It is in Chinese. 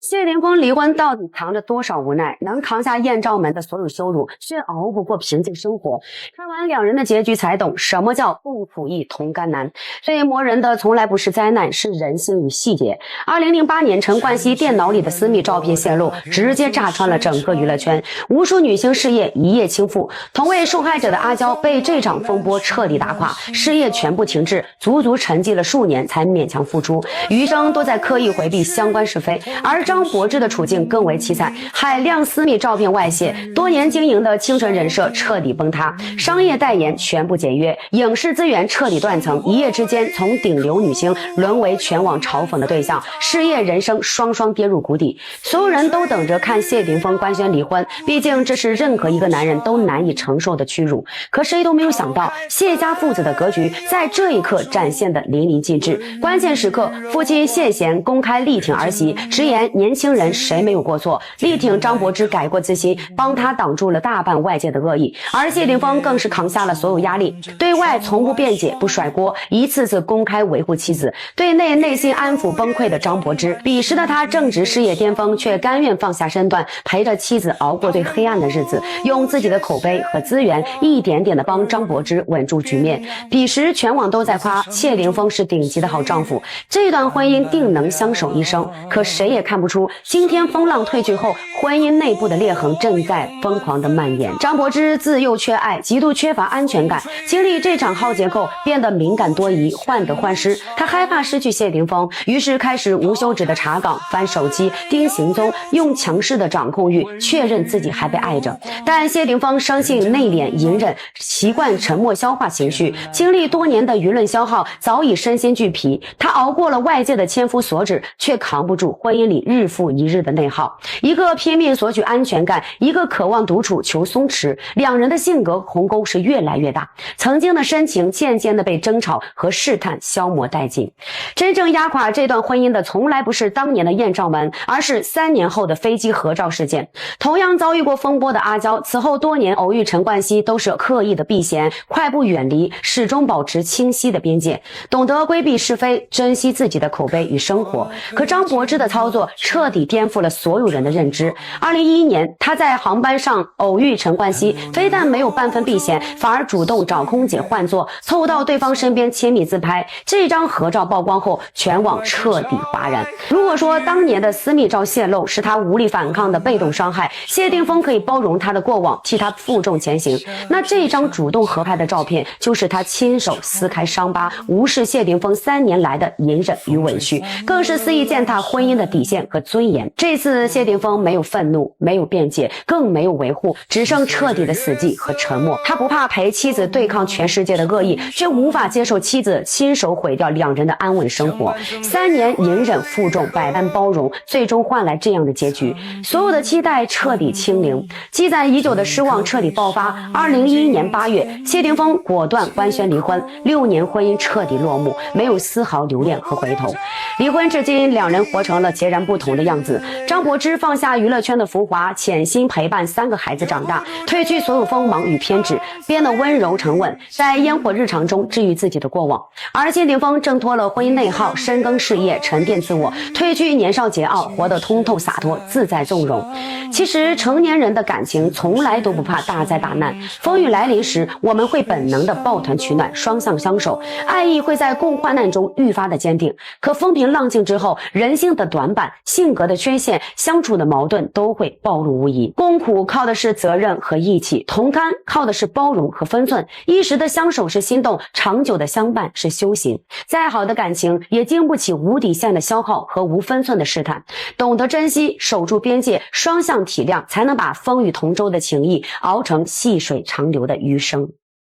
谢霆锋离婚到底藏着多少无奈？能扛下艳照门的所有羞辱，却熬不过平静生活。看完两人的结局才懂什么叫共苦役同甘难。最磨人的从来不是灾难，是人性与细节。2008年陈冠希电脑里的私密照片泄露，直接炸穿了整个娱乐圈，无数女星事业一夜倾覆。同为受害者的阿娇被这场风波彻底打垮，事业全部停滞，足足沉寂了数年才勉强复出，余生都在刻意回避相关是非。而张柏芝的处境更为凄惨，海量私密照片外泄，多年经营的清纯人设彻底崩塌，商业代言全部解约，影视资源彻底断层，一夜之间从顶流女星沦为全网嘲讽的对象，事业人生双双跌入谷底。所有人都等着看谢霆锋官宣离婚，毕竟这是任何一个男人都难以承受的屈辱。可谁都没有想到，谢家父子的格局在这一刻展现的淋漓尽致。关键时刻，父亲谢贤公开力挺儿媳，直言年轻人谁没有过错，力挺张柏芝改过自新，帮他挡住了大半外界的恶意。而谢霆锋更是扛下了所有压力，对外从不辩解不甩锅，一次次公开维护妻子，对内心安抚崩溃的张柏芝。彼时的他正值事业巅峰，却甘愿放下身段，陪着妻子熬过最黑暗的日子，用自己的口碑和资源一点点的帮张柏芝稳住局面。彼时全网都在夸谢霆锋是顶级的好丈夫，这段婚姻定能相守一生。可谁也看不出，今天风浪退去后，婚姻内部的裂痕正在疯狂的蔓延。张柏芝自幼缺爱，极度缺乏安全感，经历这场浩劫后，变得敏感多疑，患得患失。她害怕失去谢霆锋，于是开始无休止的查岗、翻手机、盯行踪，用强势的掌控欲确认自己还被爱着。但谢霆锋生性内敛隐忍，习惯沉默消化情绪，经历多年的舆论消耗，早已身心俱疲。他熬过了外界的千夫所指，却扛不住婚姻里日复一日的内耗。一个拼命索取安全感，一个渴望独处求松弛，两人的性格鸿沟是越来越大，曾经的深情渐渐的被争吵和试探消磨殆尽。真正压垮这段婚姻的从来不是当年的艳照门，而是3年后的飞机合照事件。同样遭遇过风波的阿娇，此后多年偶遇陈冠希都是刻意的避嫌，快步远离，始终保持清晰的边界，懂得规避是非，珍惜自己的口碑与生活。可张柏芝的操作彻底颠覆了所有人的认知。2011年，她在航班上偶遇陈冠希，非但没有半分避嫌，反而主动找空姐换座，凑到对方身边亲密自拍。这张合照曝光后，全网彻底哗然。如果说当年的私密照泄露是他无力反抗的被动伤害，谢霆锋可以包容他的过往，替他负重前行，那这张主动合拍的照片就是他亲手撕开伤疤，无视谢霆锋3年来的隐忍与委屈，更是肆意践踏婚姻的底线和尊严。这次谢霆锋没有愤怒，没有辩解，更没有维护，只剩彻底的死寂和沉默。他不怕陪妻子对抗全世界的恶意，却无法接受妻子亲手毁掉两人的安稳生活。3年隐忍负重，百般包容，最终换来这样的结局。所有的期待彻底清零，积攒已久的失望彻底爆发。2011年8月，谢霆锋果断官宣离婚，6年婚姻彻底落幕，没有丝毫留恋和回头。离婚至今，两人活成了截然不同的样子。张柏芝放下娱乐圈的浮华，潜心陪伴3个孩子长大，褪去所有锋芒与偏执，变得温柔沉稳，在烟火日常中治愈自己的过往。而谢霆锋挣脱了婚姻内耗，深耕事业，沉淀自我，褪去年少桀骜，活得通透洒脱，自在纵容。其实成年人的感情从来都不怕大灾大难，风雨来临时，我们会本能的抱团取暖，双向相守，爱意会在共患难中愈发的坚定。可风平浪静之后，人性的短板、性格的缺陷、相处的矛盾都会暴露无遗。共苦靠的是责任和义气，同甘靠的是包容和分寸。一时的相守是心动，长久的相伴是修行。再好的感情也经不起无底线的消耗和无分寸的试探。懂得珍惜，守住边界，双向体谅，才能把风雨同舟的情谊熬成细水长流的余生。